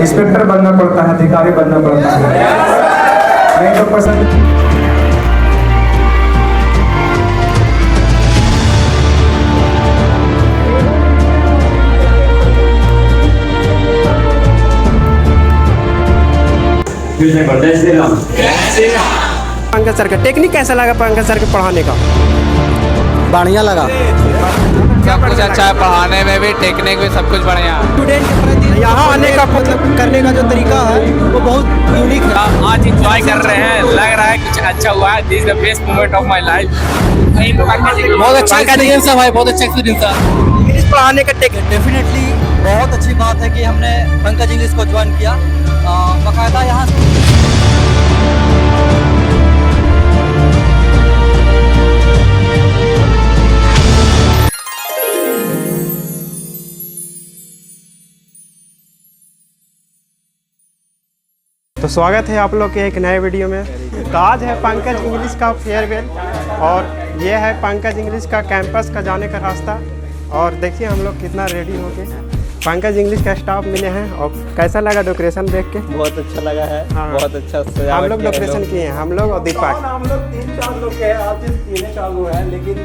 Inspector बनना पड़ता है, अधिकारी बनना पड़ता है, नहीं तो पसंद। पंकज सर का टेक्निक कैसा लगा? पंकज सर के पढ़ाने का बढ़िया लगा। सब कुछ अच्छा है, पढ़ाने में भी, टेक्निक भी, सब कुछ बढ़िया है। स्टूडेंट के प्रति यहाँ आने का मतलब करने का जो तरीका है वो बहुत यूनिक है। आज इंजॉय कर रहे हैं, लग रहा है कुछ अच्छा हुआ है। This is the best moment of my life. बहुत अच्छा एक्सपीरियंस है भाई, बहुत अच्छा एक्सपीरियंस है। इंग्लिश पढ़ाने का टेक्निक डेफिनेटली बहुत अच्छी बात है कि हमने पंकज इंग्लिश को ज्वाइन किया। बाकायदा यहाँ तो स्वागत है आप लोग के एक नए वीडियो में। तो आज है पंकज इंग्लिश का फेयरवेल और ये है पंकज इंग्लिश का कैंपस का जाने का रास्ता। और देखिए हम लोग कितना रेडी हो गए। पंकज इंग्लिश का स्टाफ मिले हैं और कैसा लगा डेकोरेशन देख के? बहुत अच्छा लगा है। हाँ। बहुत अच्छा हम लोग डेकोरेशन किए हैं, हम लोग और दीपक। हम लोग 3-4 लोग हैं, आज 3-4 लोग हैं, लेकिन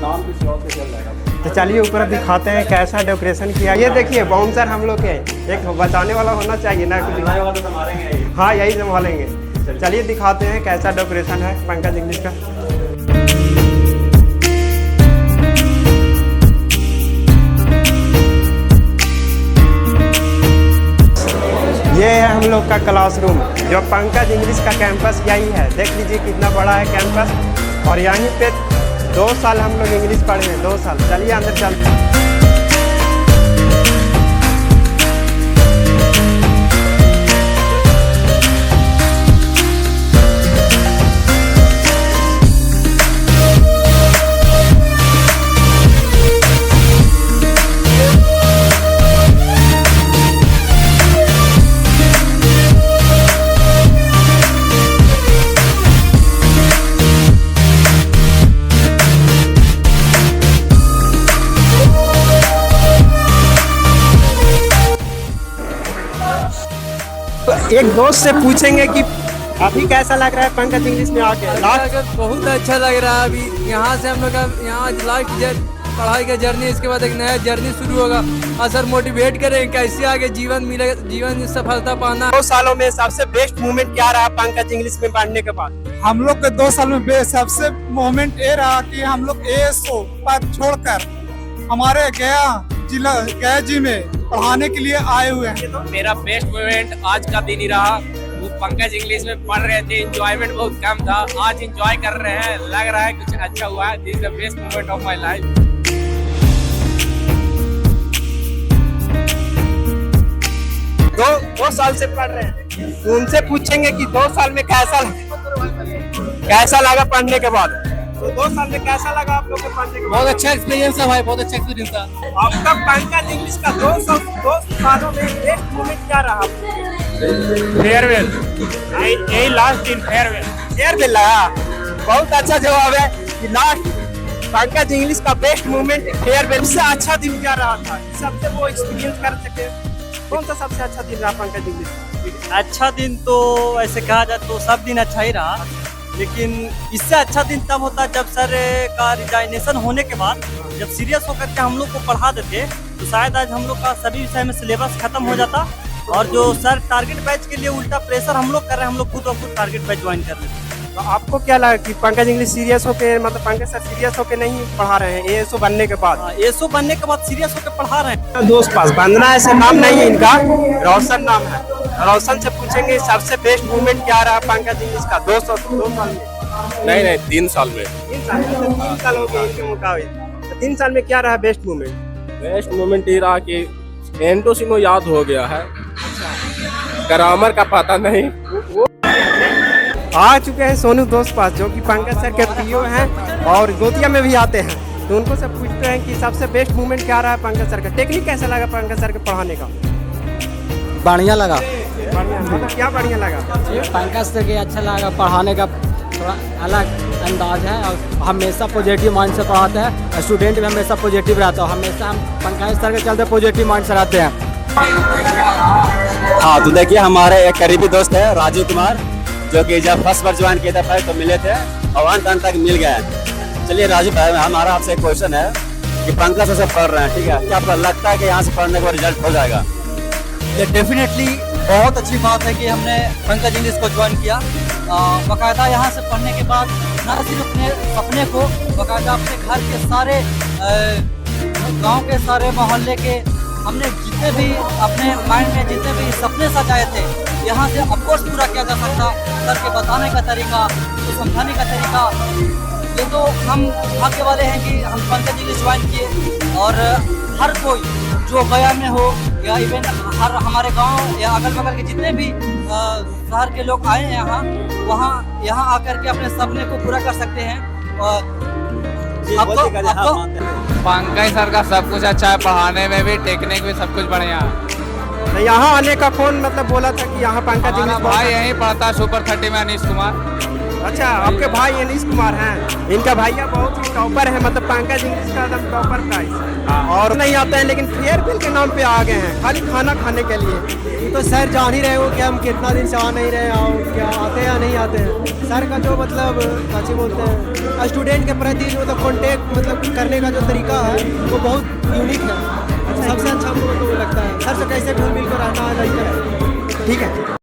नाम किसी और से चल जाएगा। तो चलिए ऊपर दिखाते हैं कैसा डेकोरेशन किया। ये देखिए बाउंसर हम लोग के, एक बचाने वाला होना चाहिए ना कुछ। हाँ यही संभालेंगे। चलिए दिखाते हैं कैसा डेकोरेशन है पंकज इंग्लिश का। ये है हम लोग का क्लासरूम, जो पंकज इंग्लिश का कैंपस यही है। देख लीजिए कितना बड़ा है कैंपस। और यहीं पे 2 साल हम लोग इंग्लिश पढ़े हैं, 2 साल। चलिए अंदर चलते हैं। एक दोस्त से पूछेंगे कि अभी कैसा लग रहा है पंकज इंग्लिश में आके? बहुत अच्छा लग रहा है। अभी यहाँ से हम लोग का यहाँ लास्ट पढ़ाई का जर्नी, इसके बाद एक नया जर्नी शुरू होगा। और सर मोटिवेट करें कैसे आगे जीवन मिलेगा, जीवन में सफलता पाना। 2 सालों में सबसे बेस्ट मोमेंट क्या रहा पंकज इंग्लिश में पढ़ने के बाद? हम लोग के 2 साल में सबसे मोमेंट ये रहा कि हम लोग ASO पद छोड़कर हमारे गया जी में पढ़ाने के लिए आए हुए हैं। मेरा बेस्ट मोमेंट आज का दिन ही रहा। वो पंकज इंग्लिश में पढ़ रहे थे, एंजॉयमेंट बहुत कम था। आज एंजॉय कर रहे हैं, लग रहा है कुछ अच्छा हुआ है। This is the best moment of my life. 2 साल से पढ़ रहे हैं, उनसे पूछेंगे कि 2 साल में कैसा लगा पढ़ने के बाद? तो 2 साल में कैसा लगा आप लोग को पढ़ने के बाद? बहुत अच्छा एक्सपीरियंस है भाई, बहुत अच्छा एक्सपीरियंस है। आपका पंकज इंग्लिश का 2 सालों में बेस्ट मोमेंट क्या रहा? फेयरवेल, यही लास्ट दिन फेयरवेल लगा। बहुत अच्छा जवाब है कि लास्ट पंकज इंग्लिश का बेस्ट मोमेंट फेयरवेल। सबसे अच्छा दिन क्या रहा था, सबसे वो एक्सपीरियंस कर सके? कौन सा सबसे अच्छा दिन रहा पंकज इंग्लिश? अच्छा दिन तो ऐसे कहा जाए तो सब दिन अच्छा ही रहा, लेकिन इससे अच्छा दिन तब होता जब सर का रिजाइनेशन होने के बाद जब सीरियस होकर के हम लोग को पढ़ा देते तो शायद आज हम लोग का सभी विषय में सिलेबस खत्म हो जाता। और जो सर टारगेट बैच के लिए उल्टा प्रेशर हम लोग कर रहे हैं, हम लोग खुद और खुद टारगेट बैच ज्वाइन कर रहे हैं। तो आपको क्या लगा कि पंकज इंग्लिश सीरियस होके, मतलब पंकज सर सीरियस होके नहीं पढ़ा रहे हैं ASO बनने के बाद? ASO बनने के बाद सीरियस होकर पढ़ा रहे हैं। दोस्त पास बंदना ऐसे नाम नहीं है इनका, रोशन नाम है। रोशन से पूछेंगे सबसे बेस्ट मोमेंट क्या रहा पंकज इंग्लिश का 2 साल में? नहीं 3 साल में। 3 साल में, 3 साल हो गए इनके मुताबिक। तो 3 साल में क्या रहा बेस्ट मोमेंट? बेस्ट मोमेंट ये रहा कि एंटोसिनो याद हो गया है, ग्रामर का पता नहीं। आ चुके हैं सोनू दोस्त पास, जो कि पंकज सर के PO हैं और गोतिया में भी आते हैं। तो उनको से पूछते हैं कि सबसे बेस्ट मोमेंट क्या रहा पंकज सर का? टेक्निक कैसा लगा पंकज सर के पढ़ाने का? बढ़िया लगा। बढ़िया, मतलब क्या बढ़िया लगा? पंकज सर के अच्छा लगा, पढ़ाने का थोड़ा अलग अंदाज है और हमेशा पॉजिटिव माइंड से पढ़ाते हैं। स्टूडेंट भी हमेशा पॉजिटिव रहता है, हमेशा हम पंकज सर के चलते पॉजिटिव माइंड से रहते हैं। हाँ तो देखिए हमारे एक करीबी दोस्त है राजू कुमार, जो कि जब फर्स्ट बार ज्वाइन किया था पहले तो मिले थे और अंत तक मिल गए। चलिए राजू भाई, हमारा आपसे एक क्वेश्चन है कि पंकज से पढ़ रहे हैं, ठीक है, क्या आपको लगता है कि यहाँ से पढ़ने के बाद रिजल्ट हो जाएगा? ये डेफिनेटली बहुत अच्छी बात है कि हमने पंकज इंग्लिश को ज्वाइन किया। बाकायदा यहाँ से पढ़ने के बाद न सिर्फ अपने सपने को, बाकायदा अपने घर के सारे गांव के सारे मोहल्ले के हमने जितने भी अपने माइंड में जितने भी सपने सजाए थे यहाँ से ऑफकोर्स पूरा किया जा सकता। सर के बताने का तरीका, तो समझाने का तरीका, ये तो हम भाग्य वाले हैं कि हम पंकज इंग्लिश ज्वाइन किए। और हर कोई जो गया में हो या इवन हर हमारे गांव या अगल बगल के जितने भी शहर के लोग आए हैं यहाँ आकर के अपने सपने को पूरा कर सकते हैं। और पंकज सर का सब कुछ अच्छा है, पढ़ाने में भी, टेक्निक भी, सब कुछ बढ़िया है। यहाँ आने का कौन मतलब बोला था कि यहाँ पंकज हमारा इंग्लिश भाई यहीं पढ़ता है सुपर 30 में, अनीश कुमार। अच्छा, आपके भाई अनीश कुमार हैं, इनका भैया बहुत ही टॉपर है, मतलब पंकज इंग्लिश का एकदम टॉपर प्राइस। और नहीं आते हैं लेकिन फेयरवेल के नाम पे आ गए हैं खाली खाना खाने के लिए। तो सर जान ही रहे हो कि हम कितना दिन से आ नहीं रहे, आओ क्या आते हैं या नहीं आते हैं। सर का जो मतलब अच्छे बोलते हैं स्टूडेंट के प्रति जो मतलब कॉन्टेक्ट मतलब करने का जो तरीका है वो बहुत यूनिक है। सबसे अच्छा हमको तो वो लगता है सर से कैसे घुल मिल कर रहना है। ठीक है।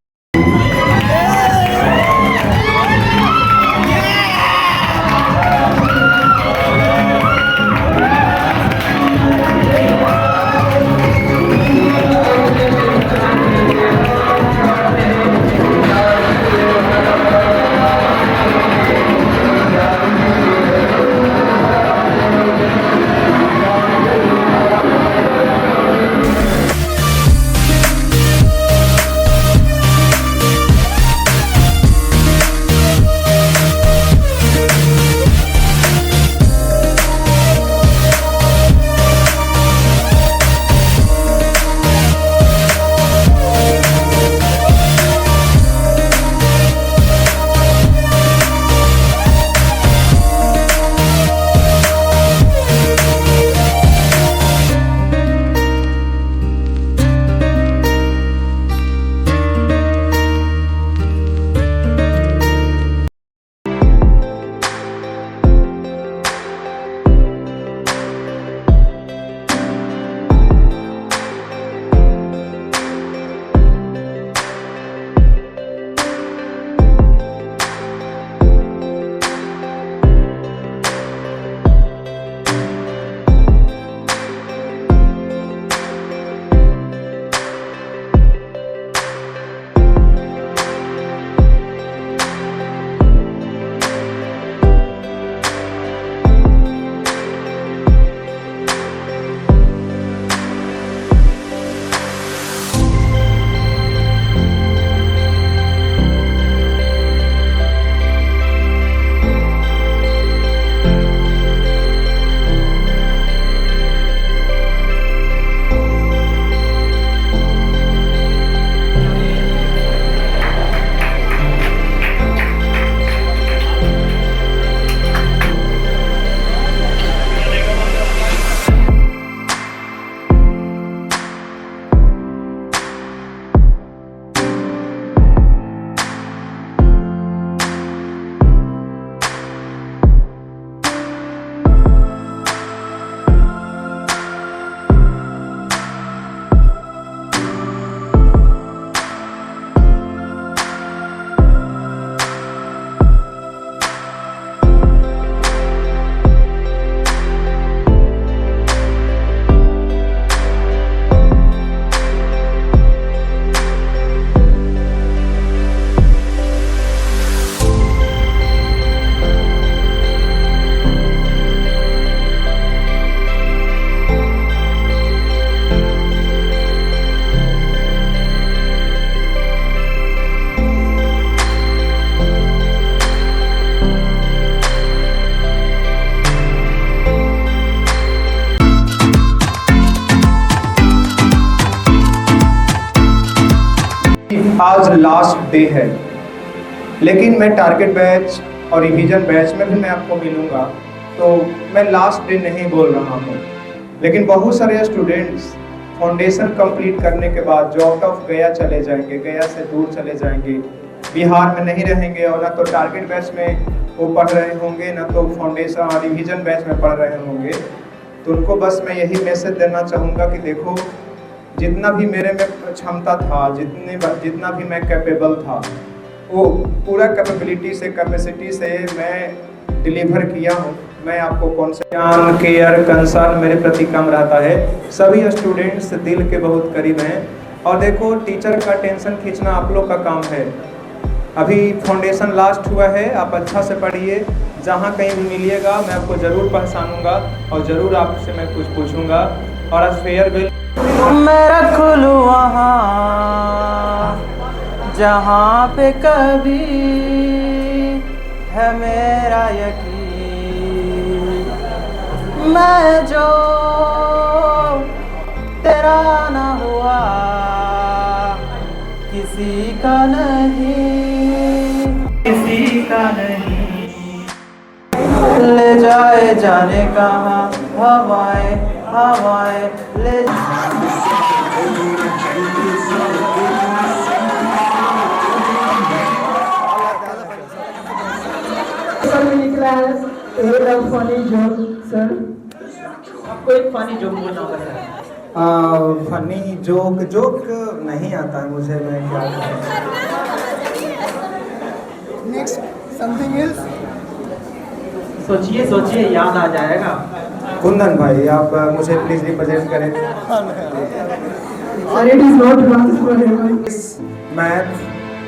आज लास्ट डे है, लेकिन मैं टारगेट बैच और रिवीजन बैच में भी मैं आपको मिलूंगा, तो मैं लास्ट डे नहीं बोल रहा हूँ। लेकिन बहुत सारे स्टूडेंट्स फाउंडेशन कंप्लीट करने के बाद जो आउट ऑफ गया चले जाएंगे, गया से दूर चले जाएंगे, बिहार में नहीं रहेंगे और ना तो टारगेट बैच में वो पढ़ रहे होंगे, ना तो फाउंडेशन और रिवीजन बैच में पढ़ रहे होंगे, तो उनको बस मैं यही मैसेज देना चाहूँगा कि देखो, जितना भी मेरे में क्षमता था, जितना भी मैं कैपेबल था, वो पूरा कैपेबिलिटी से, कैपेसिटी से मैं डिलीवर किया हूँ। मैं आपको कौन सा ज्ञान, केयर, कंसर्न मेरे प्रति कम रहता है। सभी स्टूडेंट्स दिल के बहुत करीब हैं और देखो, टीचर का टेंशन खींचना आप लोग का काम है। अभी फाउंडेशन लास्ट हुआ है, आप अच्छा से पढ़िए, जहाँ कहीं भी मिलिएगा मैं आपको ज़रूर पहचानूंगा और ज़रूर आपसे मैं कुछ पूछूंगा। और आज फेयरवेल मैं रख लूँ वहाँ जहाँ पे कभी है मेरा यकीन, मैं जो तेरा ना हुआ किसी का नहीं, किसी का नहीं। ले जाए जाने कहाँ हवाएं, हवाएं ले निकला है फनी जोक। सर आपको एक फनी जोक बोलना होगा सर। फनी जोक नहीं आता है मुझे, मैं क्या नेक्स्ट समथिंग एल्स सोचिए याद आ जाएगा। कुंदन भाई, आप मुझे प्लीज रिप्रेजेंट करें। Sir it is not math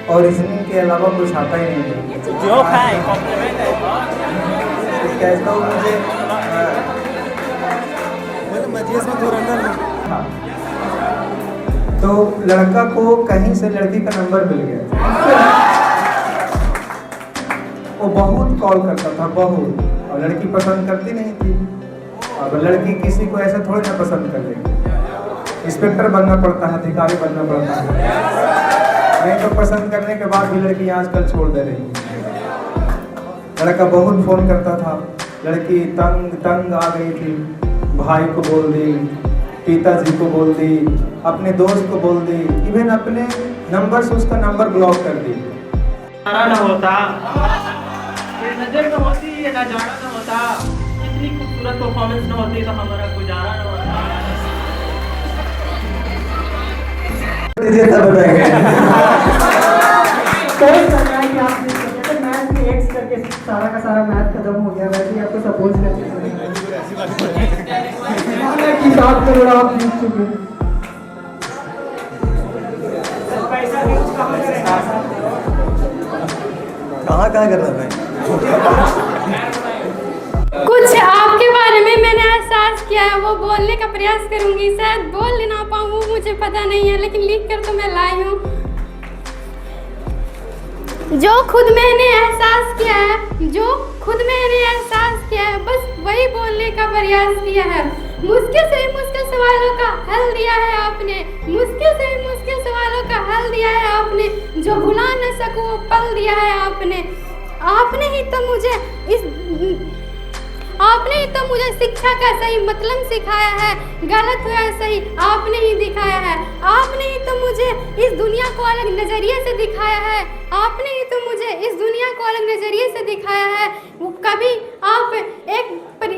और रीजनिंग के अलावा कुछ आता ही नहीं है। जोक है, कॉम्प्लीमेंट है। कहता हूँ मुझे तो लड़का को कहीं से लड़की का नंबर मिल गया, वो बहुत कॉल करता था, बहुत, और लड़की पसंद करती नहीं थी। अब लड़की किसी को ऐसा थोड़ी ना पसंद कर लेगी, इंस्पेक्टर बनना पड़ता है, अधिकारी बनना पड़ता है, नहीं तो पसंद करने के बाद भी लड़की आजकल छोड़ दे रही है। लड़का बहुत फोन करता था, लड़की तंग आ गई थी, भाई को बोल दी, पिताजी को बोल दी, अपने दोस्त को बोल दी, इवन अपने नंबर से उसका नंबर ब्लॉक कर दी। ना होता, नजर न होती, ये नजारा न होता, इतनी खूबसूरत परफॉर्मेंस न होती तो हमारा गुजारा न होता। मैथ में एक्स करके सारा का सारा मैथ खत्म हो गया, वैसे आपको सपोज की 7 करोड़ आप जीत चुके। कहाँ करना भाई? कुछ आपके बारे में मैंने एहसास किया है, वो बोलने का प्रयास करूंगी। शायद बोल ना पाऊँ, वो मुझे पता नहीं है, लेकिन लिख कर तो मैं लाई हूँ। जो खुद मैंने एहसास किया है, बस वही बोलने का प्रयास किया है। मुश्किल से मुश्किल सवालों का हल दिया है आपने, मुश्किल से मुश्किल सवालों का हल दिया है आपने, जो भुला न सकूं वो पल दिया है आपने। आपने ही तो मुझे शिक्षा का सही मतलब सिखाया है, गलत हुआ सही आपने ही दिखाया है। आपने ही तो मुझे इस दुनिया को अलग नजरिए से दिखाया है, आपने ही तो मुझे इस दुनिया को अलग नजरिए से दिखाया है। कभी आप एक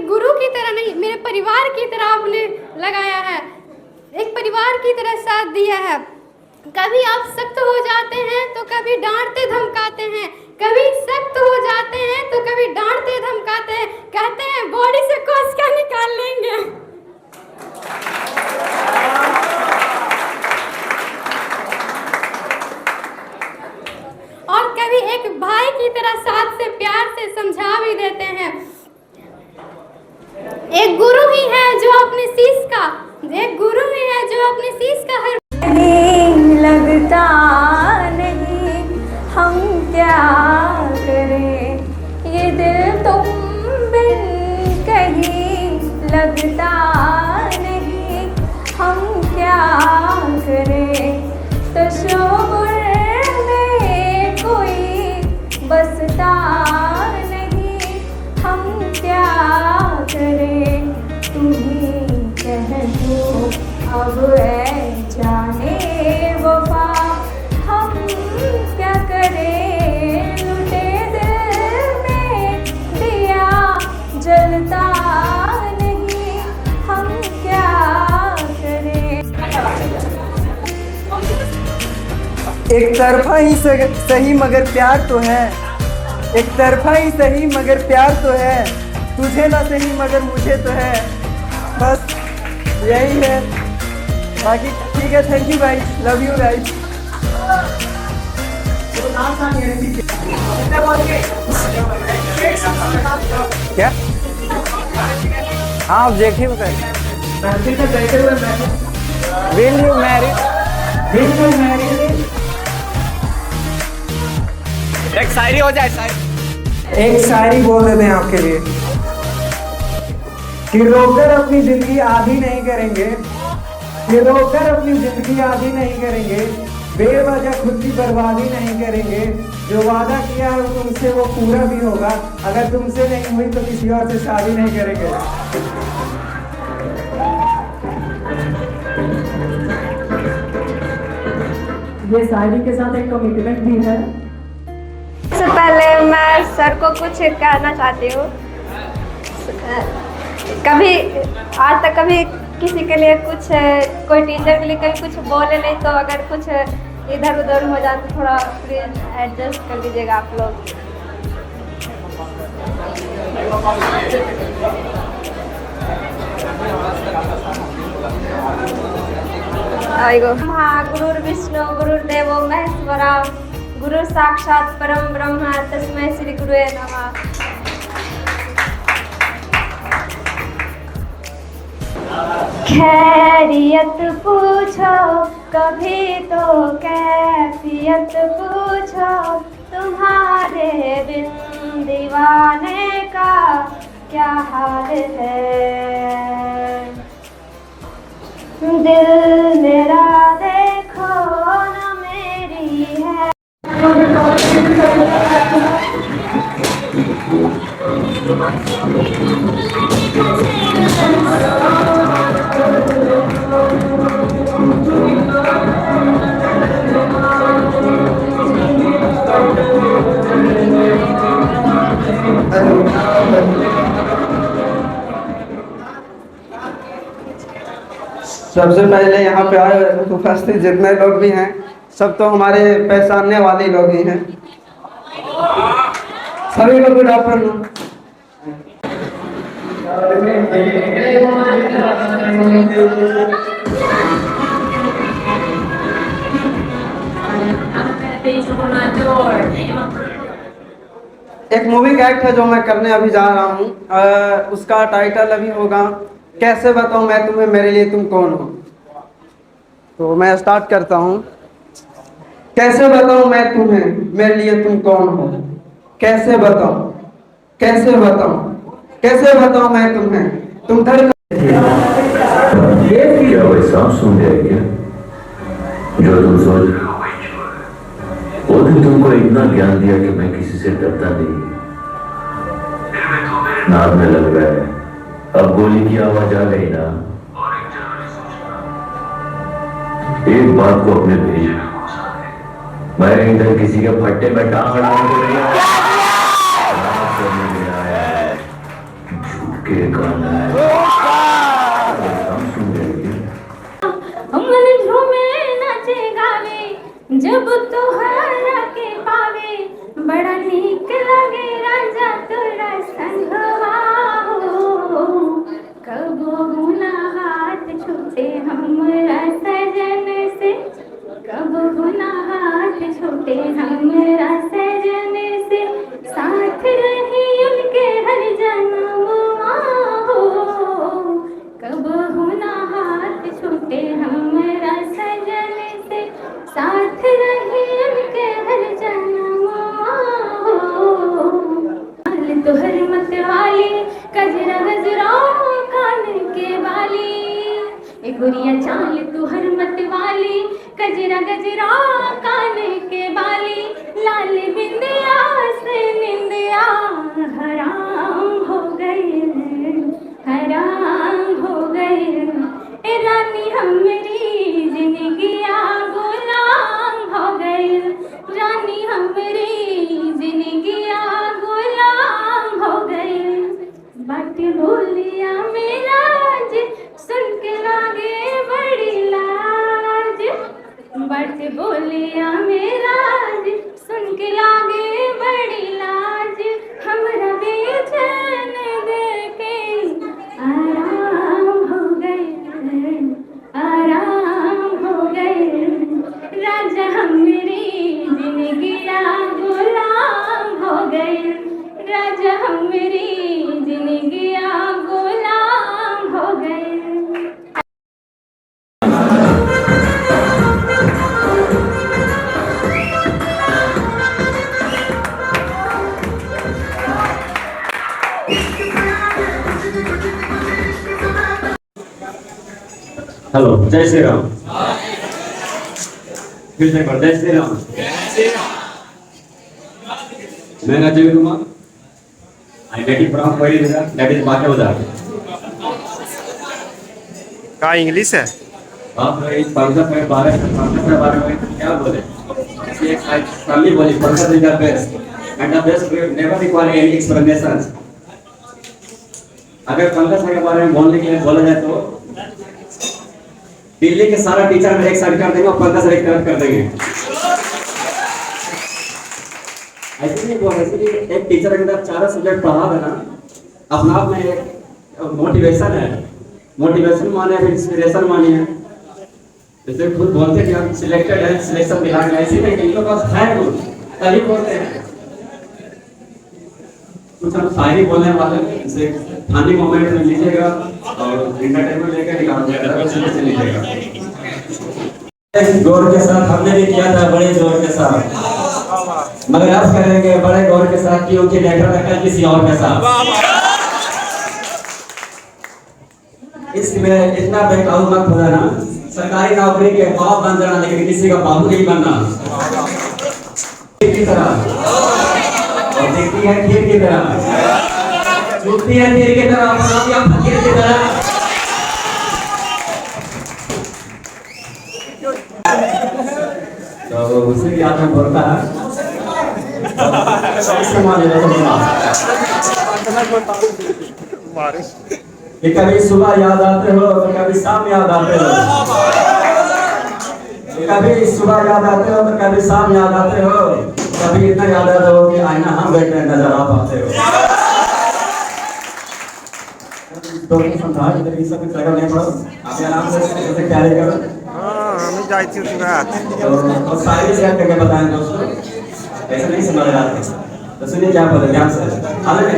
गुरु की तरह नहीं, मेरे परिवार की तरह आपने लगाया है, एक परिवार की तरह साथ दिया है। कभी आप सख्त हो जाते हैं तो कभी डांटते धमकाते हैं, कभी सख्त हो जाते हैं तो कभी डांटते धमकाते हैं, कहते हैं बॉडी से कोस क्या निकाल लेंगे। और कभी एक भाई की तरह साथ से प्यार से समझा भी देते हैं। एक गुरु ही है जो अपने शीश का, एक गुरु ही है जो अपने शीश का हर नहीं लगता नहीं, हम क्या करें, ये दिल तुम बिन कहीं लगता नहीं, हम क्या करें। तस्वीर में कोई बसता नहीं, हम क्या करें। तुम्हें कह दो अब एक तरफा ही सही मगर प्यार तो है, एक तरफा ही सही मगर प्यार तो है, तुझे ना सही मगर मुझे तो है। बस यही है, बाकी ठीक है। Thank you guys, love you guys. क्या? हाँ ऑब्जेक्टिव कर। Will you Mary? Will you Mary? एक शायरी हो जाए, शायरी। एक शायरी बोल देते हैं आपके लिए कि रोकर अपनी जिंदगी आधी नहीं करेंगे, कि रोकर अपनी जिंदगी आधी नहीं करेंगे, बेवजह खुद की बर्बादी नहीं करेंगे, जो वादा किया है तुमसे वो पूरा भी होगा, अगर तुमसे नहीं हुई तो किसी और से शादी नहीं करेंगे। ये शायरी के साथ एक कमिटमेंट भी है। सबसे पहले मैं सर को कुछ कहना चाहती हूँ। कभी आज तक कभी किसी के लिए कुछ, कोई टीचर के लिए कभी कुछ बोले नहीं, तो अगर कुछ इधर उधर हो जाए तो थोड़ा प्लीज एडजस्ट कर दीजिएगा आप लोग। हाँ, गुरुर् विष्णु गुरुर्देवो महेश्वरा, गुरु साक्षात परम ब्रह्म तस्मै श्री गुरुवे नमः। खैरियत पूछो कभी तो कैफियत पूछो, तुम्हारे बिन दीवाने का क्या हाल है। दिल मेरा देखो ना मेरी है। सबसे पहले यहाँ पे आए उपस्थित जितने लोग भी हैं, सब तो हमारे पहचानने वाले लोग ही हैं। सभी लोग गुड आफ्टरनून। एक मूवी का एक्ट है जो मैं करने अभी जा रहा हूँ, उसका टाइटल अभी होगा कैसे बताऊं मैं तुम्हें मेरे लिए तुम कौन हो। तो मैं स्टार्ट करता हूँ। कैसे बताऊं मैं तुम्हें मेरे लिए तुम कौन हो, कैसे बताऊं, कैसे बताऊं, कैसे बताऊं मैं तुम्हें तुम धड़कन। क्या वही सांप सुन गया क्या जो तुम सोच रहे हो? वो दिन तुमको इतना ज्ञान दिया कि मैं किसी से डरता नहीं, नाक में लग रहा है, अब गोली की आवाज आ गई ना। एक बात को अपने भेज, मैं इधर किसी के फट्टे में टांग अड़ाने को नहीं आया, झूठ के गाना है। जब तुहरा के पावे बड़ा नीक लगे राजा तोरा संगवा हो, कबो गुना हाथ छूटे हमरा सजन से, कबो गुना हाथ छूटे हमरा सजन से, साथ रही उनके हर जन्मवा हो, कबो गुना हाथ छूटे हमरा सजन से, साथ रही उनके हर जन्मवा हो। तोहर मत वाली कजरा गजरा कान के वाली, ए गुड़िया चाल तोहर मत वाली कजरा गजरा कान के वाली, लाल बिंदिया से निंदिया हराम हो गई, हराम हो गई। ए रानी हमरी जिंदगिया गुलाम हो गई, रानी हमरी जिंदगिया गुलाम हो गई। बात बोलिया मेरा सुन के लागे बड़ी ला बाट बोलिया मेरा सुन के लागे बड़ी लाज हमरा बेचैन देखे आराम हो गए राजा हमरी जिंदगिया गुलाम हो गए राजा हमरी जिंदगिया गुलाम हो गए। हेलो, जय श्री राम। फिर से एक बार, जय श्री राम। मैं Rajiv Kumar, I getting from Koylibazar, that is Bakebazar. का इंग्लिश है? आप इस पंकज के बारे में क्या बोले? एक फैमिली बोली, Pankaj is the best and the best will never require any explanations। अगर पंकज के बारे में बोलने के लिए बोला जाए तो दिल्ली के सारा टीचर में एक साइड कर देंगे और 15 से एक तरफ कर देंगे। ऐसे नहीं बोल रहे कि एक टीचर के अंदर 4 सब्जेक्ट पढ़ा देना अपना आप में एक मोटिवेशन है। मोटिवेशन माने इंस्पिरेशन मानी है। जैसे खुद बोलते कि हम सिलेक्टेड है, सिलेक्शन बिहार में, ऐसे नहीं, इन लोगों का है गुण तभी बोलते हैं। कुछ हम शायरी बोलने वाले जैसे फनी मोमेंट में लीजिएगा और एंटरटेनमेंट लेकर निकाल से लीजिएगा। गौर के साथ हमने भी किया था, बड़े जोर के साथ, मगर आप करेंगे बड़े गौर के साथ क्योंकि लेटर रखा किसी और के साथ। इसमें इतना बेकाबू मत हो जाना, सरकारी नौकरी के बाप बन जाना लेकिन किसी का बाबू नहीं बनना। की तरह और दिखती है खीर की तरह, छूटती है खीर की तरह, अपना फकीर की तरह। तो उसी की याद में बोलता है कि कभी सुबह याद आते हो तो कभी शाम याद आते हो, कभी सुबह याद आते हो तो कभी शाम याद आते हो, कभी इतना याद आता हो कि आईना हम बैठे नजर आ पाते हो। तो समझा कि सब कुछ जगह नहीं पड़ा, आप आराम से कैसे कैरी करो। हां हम जाती हूं तो सारी शेयर करके बताएं दोस्तों, ऐसे नहीं समझ रहा था। तो सुनिए क्या बोले ध्यान से, हालांकि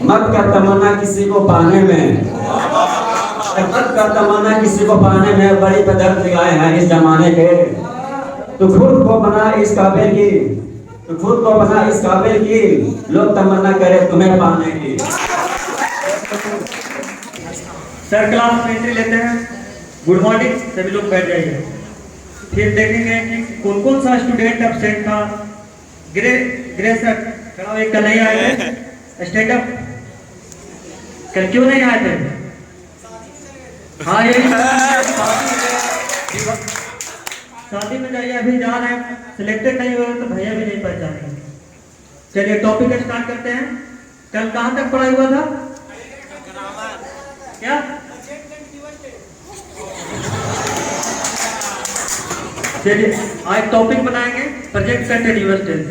मत कर तमन्ना किसी को पाने में, मत कर तमन्ना किसी को पाने में, बड़ी बदर दिखाए हैं इस जमाने के। तो खुद को बना इस काबिल की, तो खुद को बना इस काबिल की, लोग तमन्ना करे तुम्हें पाने की। सर क्लास में एंट्री लेते हैं। गुड मॉर्निंग, सभी लोग बैठ जाइए। फिर देखेंगे कि कौन कौन सा स्टूडेंट अपसेंट था। ग्रे सर खड़ा हो, एक कल नहीं आए थे। स्टैंड अप, कल क्यों नहीं आए थे? हाँ यही शादी में जाइए, अभी जा रहे हैं, सिलेक्टेड नहीं हुए तो भैया भी नहीं पहचानेंगे। चलिए टॉपिक स्टार्ट करते हैं। कल कहाँ तक पढ़ाई हुआ था? क्या चलिए आज टॉपिक बनाएंगे प्रोजेक्ट कंटिन्यूअस टेंस।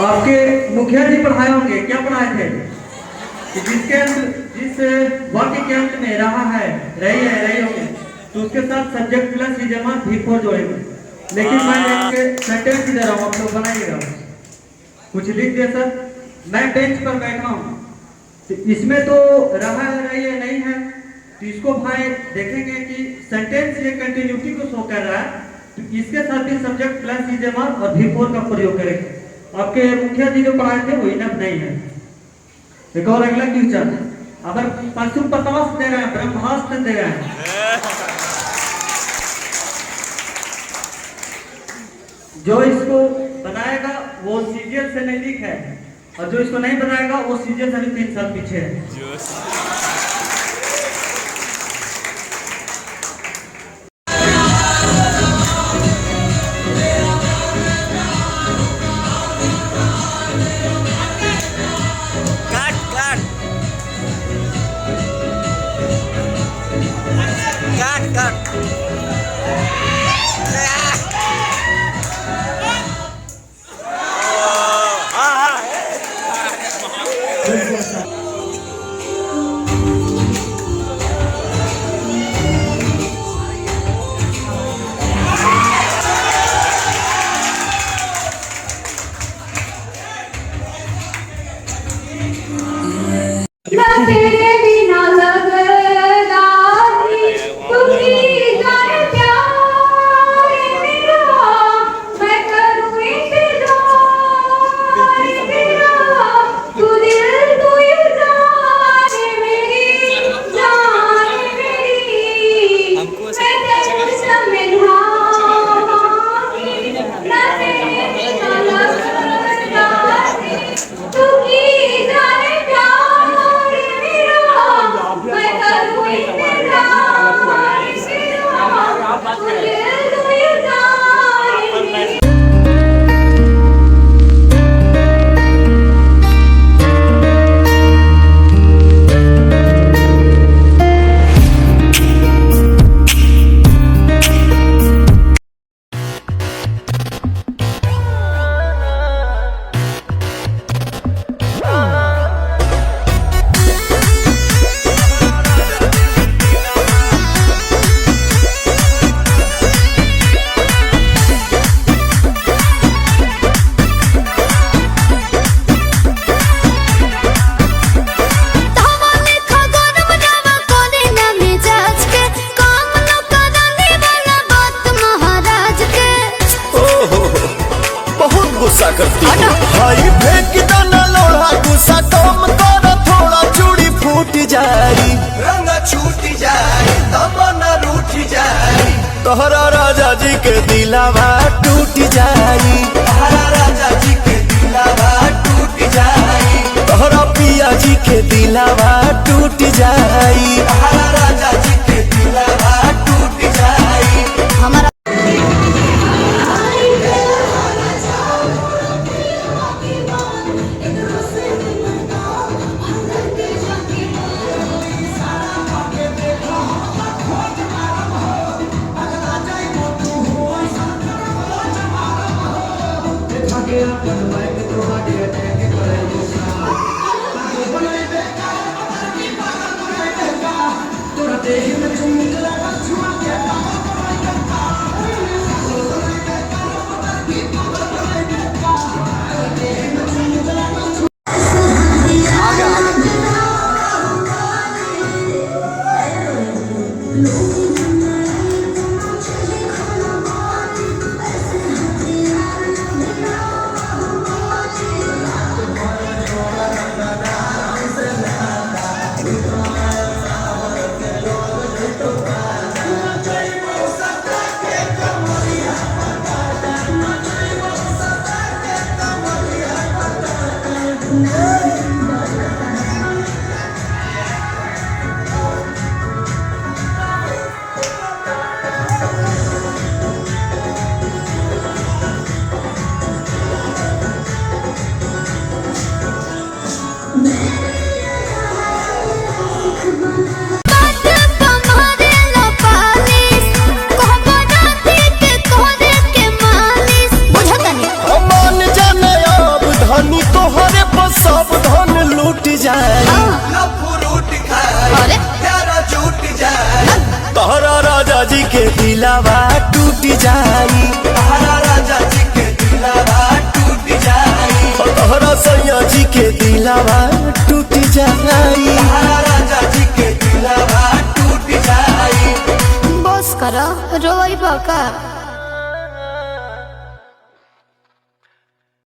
आपके मुखिया जी पढ़ाए होंगे, क्या पढ़ाए थे? कि जिस वाक्य के अंत में रहा है, रही होंगे तो उसके साथ सब्जेक्ट प्लस ही जमा V4 जोड़ेंगे। लेकिन मैं आपके सेंटेंस ही दे रहा हूँ, आप लोग बनाइएगा। कुछ लिख दिया सर, मैं बेंच पर बैठा हूँ, इसमें तो रहा है, रही है, नहीं है, तो इसको भाई देखेंगे कि सेंटेंस ये कंटिन्यूटी को शो कर रहा है, तो इसके साथ भी सब्जेक्ट प्लस ही जमा और V4 का प्रयोग करेंगे। आपके मुखिया जी जो पढ़ाए थे वो इनफ नहीं है। एक और अगला क्वेश्चन, अगर पशु पतास दे रहे हैं, ब्रह्मास्त्र दे रहे हैं, जो इसको बनाएगा वो सीजीएल से नजदीक है और जो इसको नहीं बनाएगा वो सीजीएल से 3 साल पीछे है। तेरे बिना लगदा नहीं, तू ही जाने प्यार मेरा, मैं करूँ इंतजार तेरा, तू दिल तू ये जाने मेरी, मैं तेरे समझा ना तेरे बिना लगदा नहीं, तू ही जाने प्यार मैं करूँ इंतजार तेरा, तू दिल तू ये जाने करती हाई फेंक दाना लोढ़ा गुस्सा कम कर थोड़ा चूड़ी फूट जाई रंग छूट जाई तमन्ना रूठ जाई तोहरा राजा जी के दिलावा टूट जाई तोहरा राजा जी के दिलावा टूट जाई तोहरा पिया जी के दिलावा टूट जाई तोहरा राजा जी के दिलावा टूट जाई हमारा तोहरा राजा जी के दिलावा टूट जाई तोहरा राजा जी के दिलावा टूट जाई तोहरा सैया जी के दिलावा टूट जाई तोहरा राजा जी के दिलावा टूट जाई बस करो रोई बका